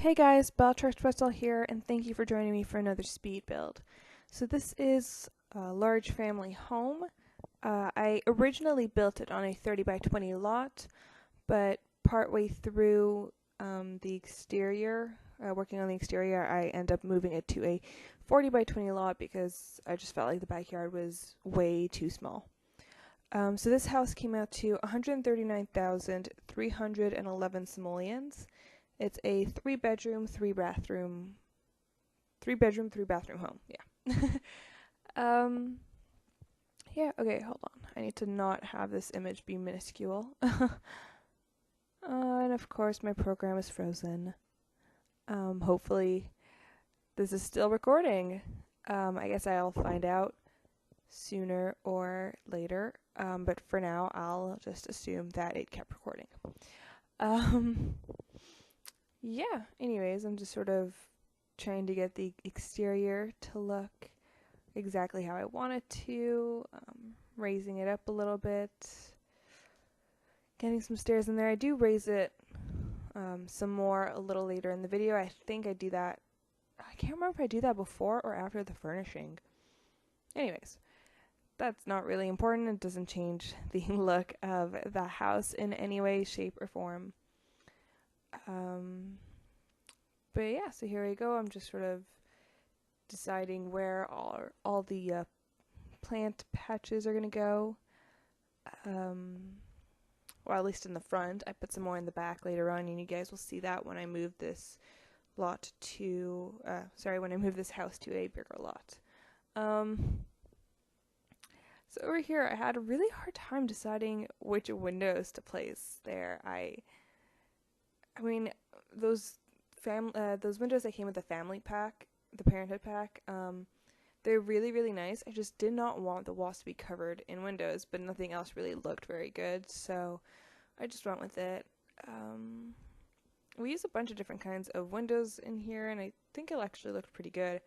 Hey guys, Bell here, and thank you for joining me for another speed build. So this is a large family home. I originally built it on a 30 by 20 lot, but partway through the exterior, working on the exterior, I end up moving it to a 40 by 20 lot because I just felt like the backyard was way too small. So this house came out to 139,311 simoleons. It's a three bedroom, three bathroom home. Yeah. Yeah, okay, hold on. I need to not have this image be minuscule. And of course my program is frozen. Hopefully this is still recording. I guess I'll find out sooner or later. But for now, I'll just assume that it kept recording. Yeah, anyways, I'm just sort of trying to get the exterior to look exactly how I want it to, raising it up a little bit, getting some stairs in there. I do raise it some more a little later in the video. I think I do that. I can't remember if I do that before or after the furnishing. Anyways, that's not really important. It doesn't change the look of the house in any way, shape, or form. But yeah, so here we go. I'm just sort of deciding where all the plant patches are going to go. Or at least in the front. I put some more in the back later on, and you guys will see that when I move this lot to, when I move this house to a bigger lot. So over here, I had a really hard time deciding which windows to place there. I mean, those windows that came with the family pack, the parenthood pack, they're really, really nice. I just did not want the walls to be covered in windows, but nothing else really looked very good, so I just went with it. We use a bunch of different kinds of windows in here, and I think it actually looked pretty good. I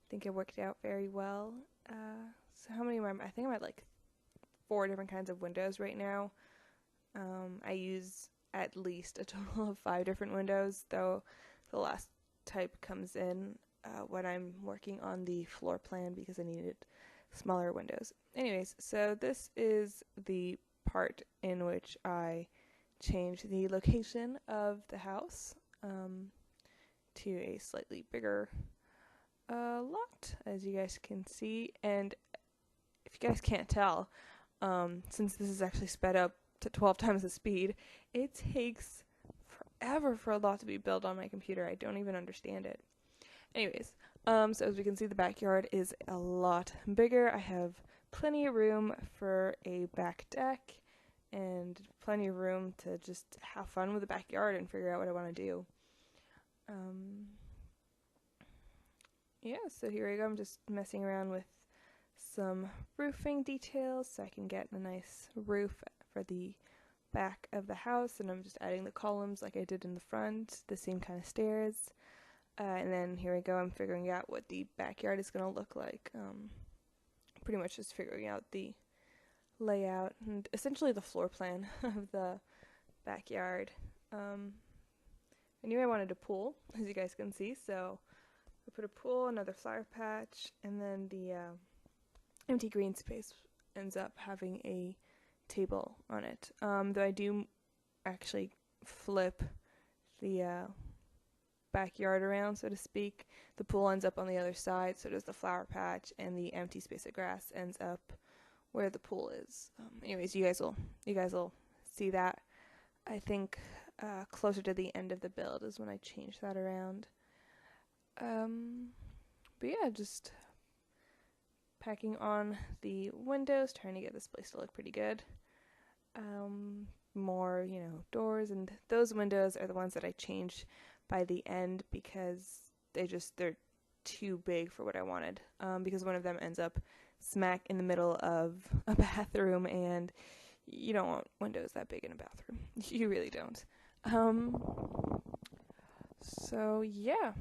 think it worked out very well. So how many am I? I think I'm at like 4 different kinds of windows right now. I use at least a total of 5 different windows, though the last type comes in when I'm working on the floor plan because I needed smaller windows. Anyways, so this is the part in which I changed the location of the house to a slightly bigger lot, as you guys can see. And if you guys can't tell, since this is actually sped up to 12 times the speed, it takes forever for a lot to be built on my computer. I don't even understand it. Anyways, so as we can see, the backyard is a lot bigger. I have plenty of room for a back deck and plenty of room to just have fun with the backyard and figure out what I want to do. Yeah, so here we go. I'm just messing around with some roofing details so I can get a nice roof for the back of the house, and I'm just adding the columns like I did in the front, the same kind of stairs. And then here we go, I'm figuring out what the backyard is going to look like. Pretty much just figuring out the layout and essentially the floor plan of the backyard. I knew I wanted a pool, as you guys can see, so I put a pool, another flower patch, and then the empty green space ends up having a table on it. Though I do actually flip the backyard around, so to speak. The pool ends up on the other side, so does the flower patch, and the empty space of grass ends up where the pool is. Anyways, you guys will see that. I think closer to the end of the build is when I change that around. But yeah, just packing on the windows, trying to get this place to look pretty good. More, doors, and those windows are the ones that I changed by the end because they're too big for what I wanted. Because one of them ends up smack in the middle of a bathroom, and you don't want windows that big in a bathroom. You really don't. So yeah,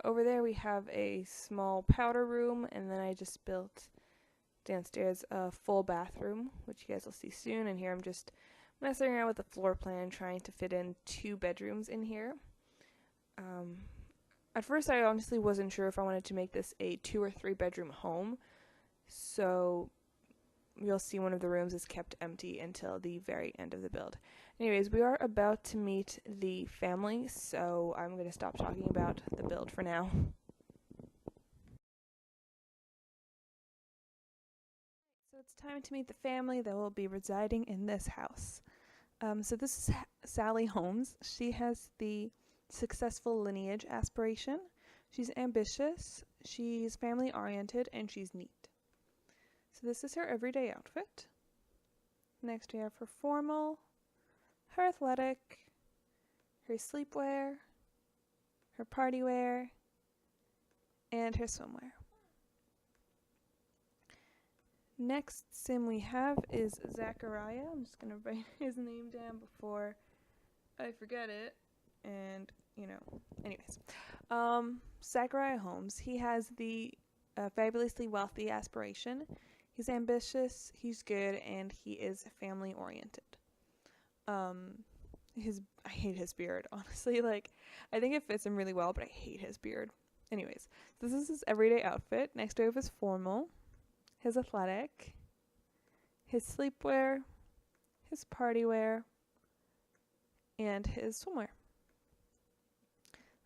over there we have a small powder room, and then I just built downstairs a full bathroom, which you guys will see soon. And here I'm just messing around with the floor plan, trying to fit in 2 bedrooms in here. at first I honestly wasn't sure if I wanted to make this a 2 or 3 bedroom home. So you'll see one of the rooms is kept empty until the very end of the build. Anyways, we are about to meet the family, so I'm going to stop talking about the build for now. So it's time to meet the family that will be residing in this house. So this is Sally Holmes. She has the successful lineage aspiration. She's ambitious, she's family oriented, and she's neat. So this is her everyday outfit. Next we have her formal, her athletic, her sleepwear, her party wear, and her swimwear. Next sim we have is Zachariah. I'm just going to write his name down before I forget it. And, anyways. Zachariah Holmes, he has the fabulously wealthy aspiration. He's ambitious, he's good, and he is family oriented. I hate his beard, honestly. I think it fits him really well, but I hate his beard. Anyways, this is his everyday outfit. Next we have his formal, his athletic, his sleepwear, his party wear, and his swimwear.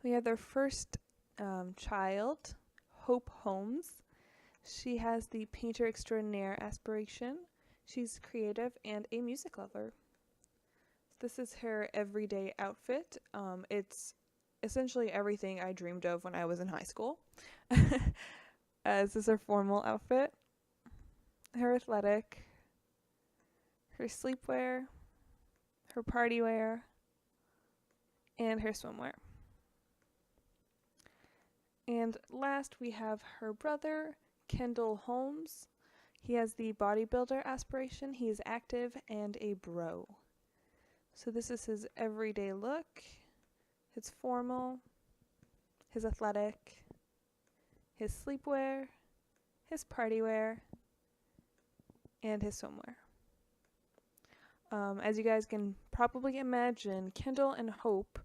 We have their first child, Hope Holmes. She has the painter extraordinaire aspiration. She's creative and a music lover. This is her everyday outfit. It's essentially everything I dreamed of when I was in high school. This is her formal outfit, her athletic, her sleepwear, her party wear, and her swimwear. And last we have her brother, Kendall Holmes. He has the bodybuilder aspiration. He is active and a bro. So this is his everyday look, his formal, his athletic, his sleepwear, his party wear, and his swimwear. As you guys can probably imagine, Kendall and Hope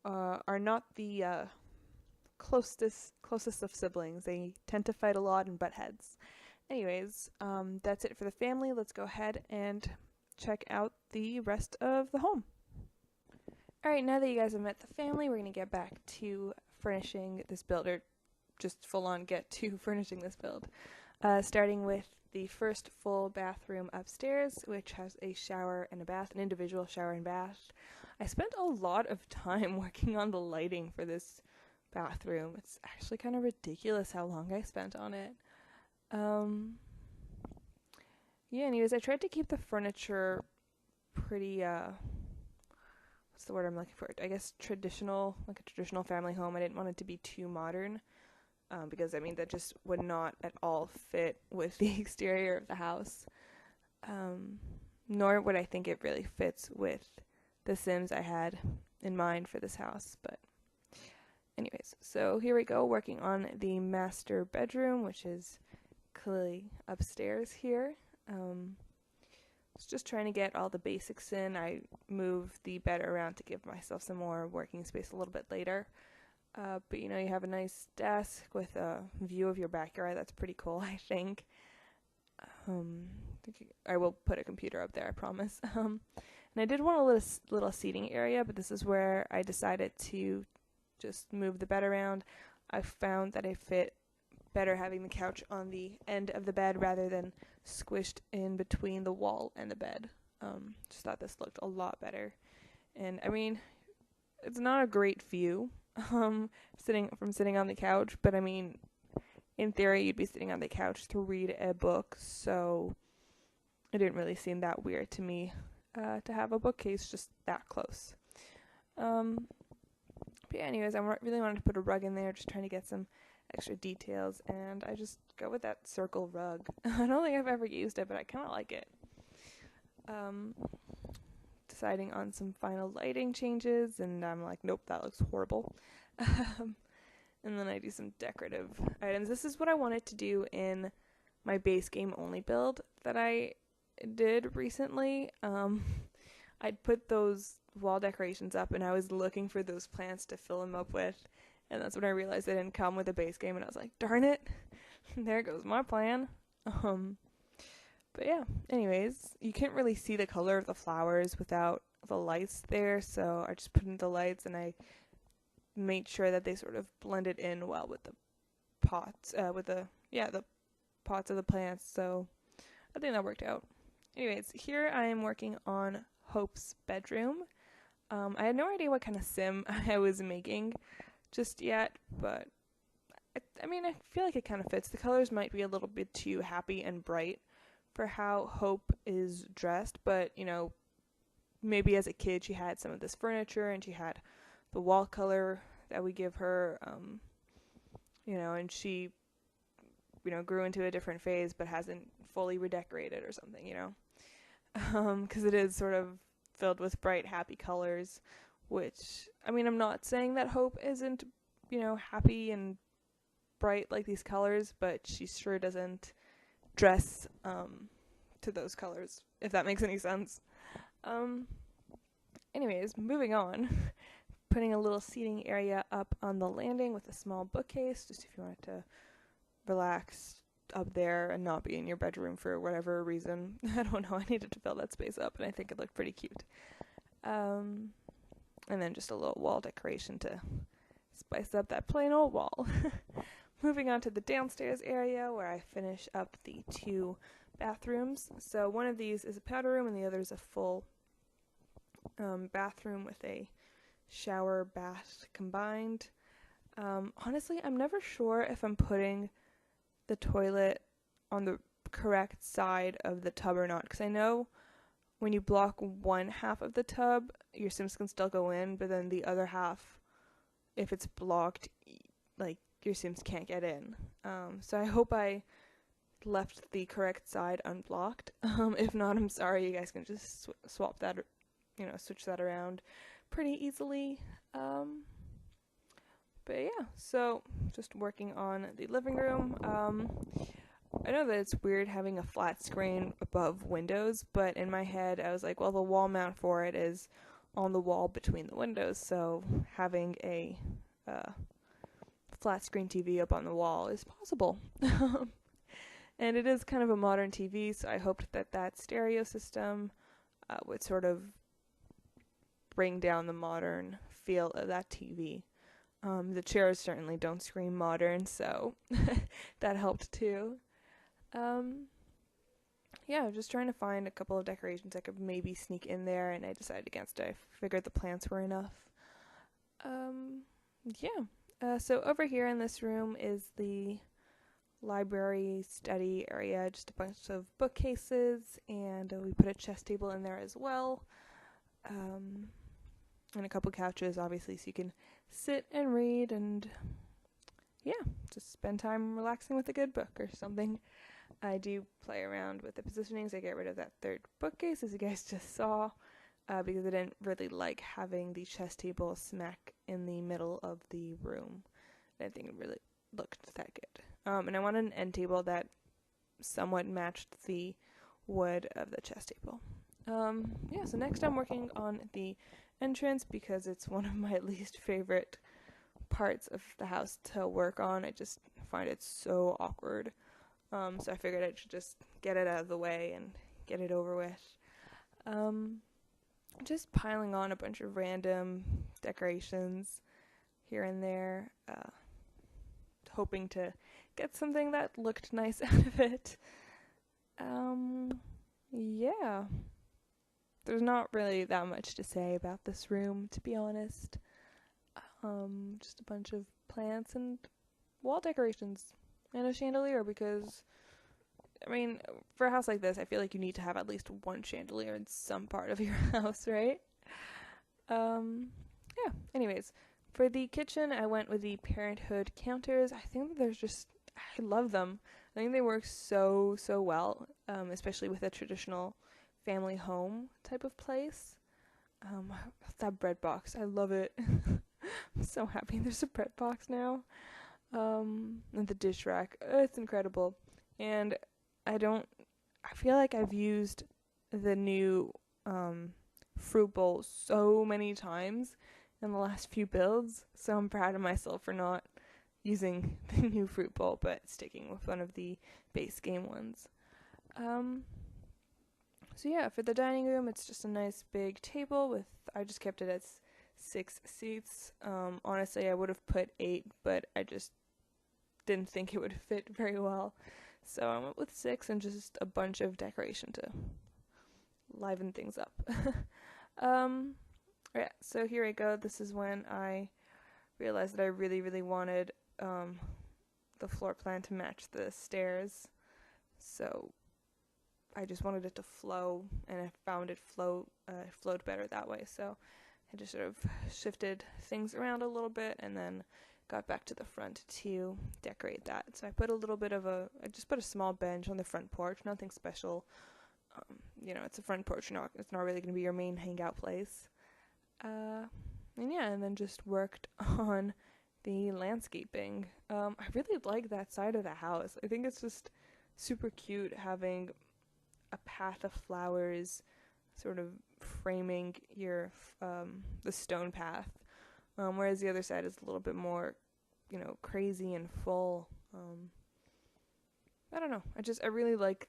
are not the closest of siblings. They tend to fight a lot and butt heads. Anyways, that's it for the family. Let's go ahead and check out the rest of the home. Alright, now that you guys have met the family, we're going to get back to furnishing this build, or just full on get to furnishing this build. Starting with the first full bathroom upstairs, which has a shower and a bath, an individual shower and bath. I spent a lot of time working on the lighting for this bathroom. It's actually kind of ridiculous how long I spent on it. Yeah, anyways, I tried to keep the furniture pretty, what's the word I'm looking for? I guess traditional, like a traditional family home. I didn't want it to be too modern, because, that just would not at all fit with the exterior of the house. Nor would I think it really fits with the Sims I had in mind for this house, but anyways, so here we go, working on the master bedroom, which is clearly upstairs here. Was just trying to get all the basics in. I moved the bed around to give myself some more working space a little bit later. But you have a nice desk with a view of your backyard. That's pretty cool, I think. I will put a computer up there, I promise. And I did want a little seating area, but this is where I decided to just move the bed around. I found that I fit better having the couch on the end of the bed rather than squished in between the wall and the bed. Just thought this looked a lot better. And it's not a great view, sitting on the couch, but in theory you'd be sitting on the couch to read a book, so it didn't really seem that weird to me to have a bookcase just that close. But yeah, anyways, I really wanted to put a rug in there, just trying to get some extra details, and I just go with that circle rug. I don't think I've ever used it, but I kind of like it. Deciding on some final lighting changes, and I'm like, nope, that looks horrible. And then I do some decorative items. This is what I wanted to do in my base game only build that I did recently. I'd put those wall decorations up, and I was looking for those plants to fill them up with, And that's when I realized they didn't come with a base game, and I was like, darn it, there goes my plan. But yeah, anyways, you can't really see the color of the flowers without the lights there, so I just put in the lights and I made sure that they sort of blended in well with the pots, the pots of the plants, so I think that worked out. Anyways, here I am working on Hope's bedroom. I had no idea what kind of sim I was making just yet, but I mean, I feel like it kind of fits. The colors might be a little bit too happy and bright for how Hope is dressed, but, you know, maybe as a kid she had some of this furniture and she had the wall color that we give her, you know, and she, you know, grew into a different phase but hasn't fully redecorated or something, you know, because it is sort of filled with bright, happy colors, which, I mean, I'm not saying that Hope isn't, you know, happy and bright like these colors, but she sure doesn't dress to those colors, if that makes any sense. Anyways, moving on. Putting a little seating area up on the landing with a small bookcase, just if you wanted to relax up there and not be in your bedroom for whatever reason. I don't know, I needed to fill that space up, and I think it looked pretty cute. And then just a little wall decoration to spice up that plain old wall. Moving on to the downstairs area where I finish up the 2 bathrooms. So one of these is a powder room and the other is a full bathroom with a shower bath combined. Honestly, I'm never sure if I'm putting the toilet on the correct side of the tub or not, because I know when you block one half of the tub, your Sims can still go in, but then the other half, if it's blocked, like, your Sims can't get in. So I hope I left the correct side unblocked. If not, I'm sorry, you guys can just swap that, you know, switch that around pretty easily. But yeah, so just working on the living room. I know that it's weird having a flat screen above windows, but in my head I was like, well, the wall mount for it is on the wall between the windows, so having a flat screen TV up on the wall is possible. And it is kind of a modern TV, so I hoped that that stereo system would sort of bring down the modern feel of that TV. The chairs certainly don't scream modern, so that helped too. Yeah, just trying to find a couple of decorations I could maybe sneak in there, and I decided against it. I figured the plants were enough. So over here in this room is the library study area, just a bunch of bookcases, and we put a chess table in there as well, and a couple couches, obviously, so you can sit and read and, yeah, just spend time relaxing with a good book or something. I do play around with the positionings. I get rid of that third bookcase, as you guys just saw, because I didn't really like having the chess table smack in the middle of the room. I didn't think it really looked that good. And I wanted an end table that somewhat matched the wood of the chess table. So next I'm working on the entrance because it's one of my least favorite parts of the house to work on. I just find it so awkward. So I figured I should just get it out of the way and get it over with. Just piling on a bunch of random decorations here and there, hoping to get something that looked nice out of it. Yeah. There's not really that much to say about this room, to be honest. Just a bunch of plants and wall decorations and a chandelier, because, I mean, for a house like this, I feel like you need to have at least one chandelier in some part of your house, right? Anyways, for the kitchen, I went with the Parenthood counters. I think that I love them. I think they work so well, especially with a traditional family home type of place. That bread box, I love it. I'm so happy there's a bread box now. And the dish rack, it's incredible. And I feel like I've used the new fruit bowl so many times in the last few builds, so I'm proud of myself for not using the new fruit bowl, but sticking with one of the base game ones. So yeah, for the dining room, it's just a nice big table with, I just kept it at 6 seats. Honestly, I would have put 8, but I just didn't think it would fit very well. So I went with 6 and just a bunch of decoration to liven things up. Yeah, so here I go. This is when I realized that I really, really wanted the floor plan to match the stairs. So I just wanted it to flow, and I found it flowed better that way. So I just sort of shifted things around a little bit, and then got back to the front to decorate that. So I put a little bit of I just put a small bench on the front porch, nothing special. It's a front porch, it's not really going to be your main hangout place. And then just worked on the landscaping. I really like that side of the house. I think it's just super cute having a path of flowers sort of framing your the stone path, whereas the other side is a little bit more crazy and full. I don't know, I really like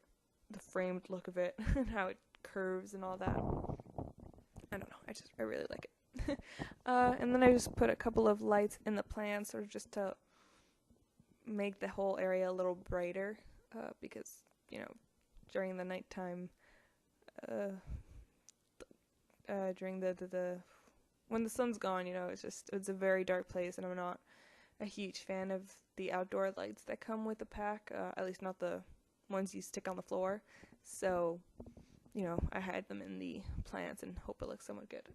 the framed look of it and how it curves and all that. I don't know, I really like it. And then I just put a couple of lights in the plants, sort of just to make the whole area a little brighter, because during the nighttime, during the when the sun's gone, it's a very dark place, and I'm not a huge fan of the outdoor lights that come with the pack, at least not the ones you stick on the floor. So I hide them in the plants and hope it looks somewhat good.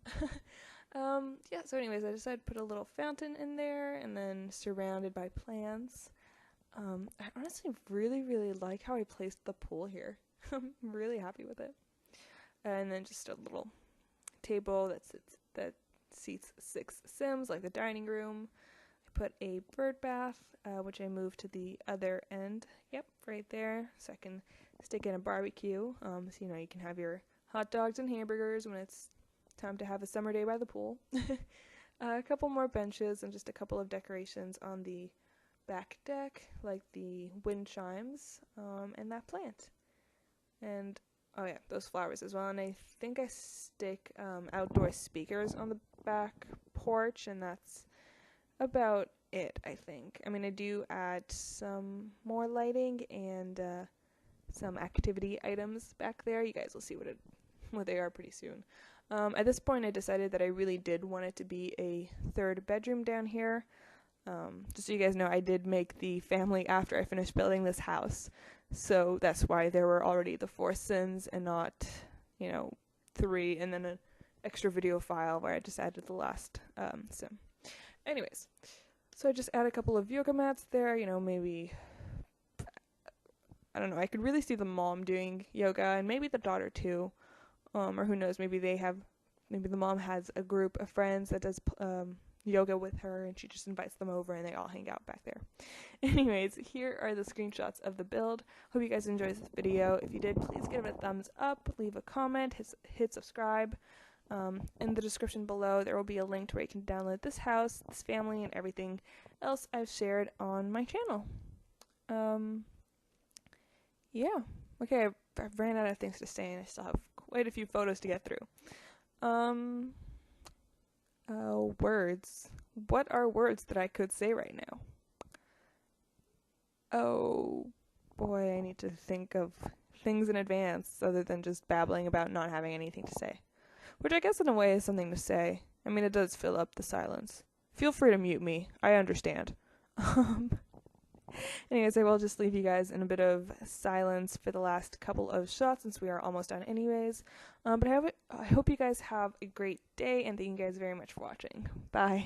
So anyways, I decided to put a little fountain in there and then surrounded by plants. I honestly really, really like how I placed the pool here. I'm really happy with it. And then just a little table that seats 6 Sims, like the dining room. I put a bird bath, which I moved to the other end. Yep, right there, so I can stick in a barbecue. So you can have your hot dogs and hamburgers when it's time to have a summer day by the pool. A couple more benches and just a couple of decorations on the back deck, like the wind chimes, and that plant. And oh yeah, those flowers as well. And I think I stick outdoor speakers on the back porch, and that's about it, I think. I mean, I do add some more lighting and some activity items back there. You guys will see what they are pretty soon. At this point, I decided that I really did want it to be a 3rd bedroom down here. Just so you guys know, I did make the family after I finished building this house. So that's why there were already the 4 Sims and not, 3, and then an extra video file where I just added the last Sim. Anyways, so I just add a couple of yoga mats there, maybe, I don't know, I could really see the mom doing yoga, and maybe the daughter too, or who knows, maybe the mom has a group of friends that does yoga with her, and she just invites them over and they all hang out back there. Anyways, here are the screenshots of the build. Hope you guys enjoyed this video. If you did, please give it a thumbs up, leave a comment, hit subscribe. In the description below, there will be a link to where you can download this house, this family, and everything else I've shared on my channel. Yeah. Okay, I've ran out of things to say, and I still have quite a few photos to get through. Words. What are words that I could say right now? Oh boy, I need to think of things in advance other than just babbling about not having anything to say. Which I guess in a way is something to say. I mean, it does fill up the silence. Feel free to mute me. I understand. Anyways, I will just leave you guys in a bit of silence for the last couple of shots since we are almost done anyways. But I hope you guys have a great day, and thank you guys very much for watching. Bye.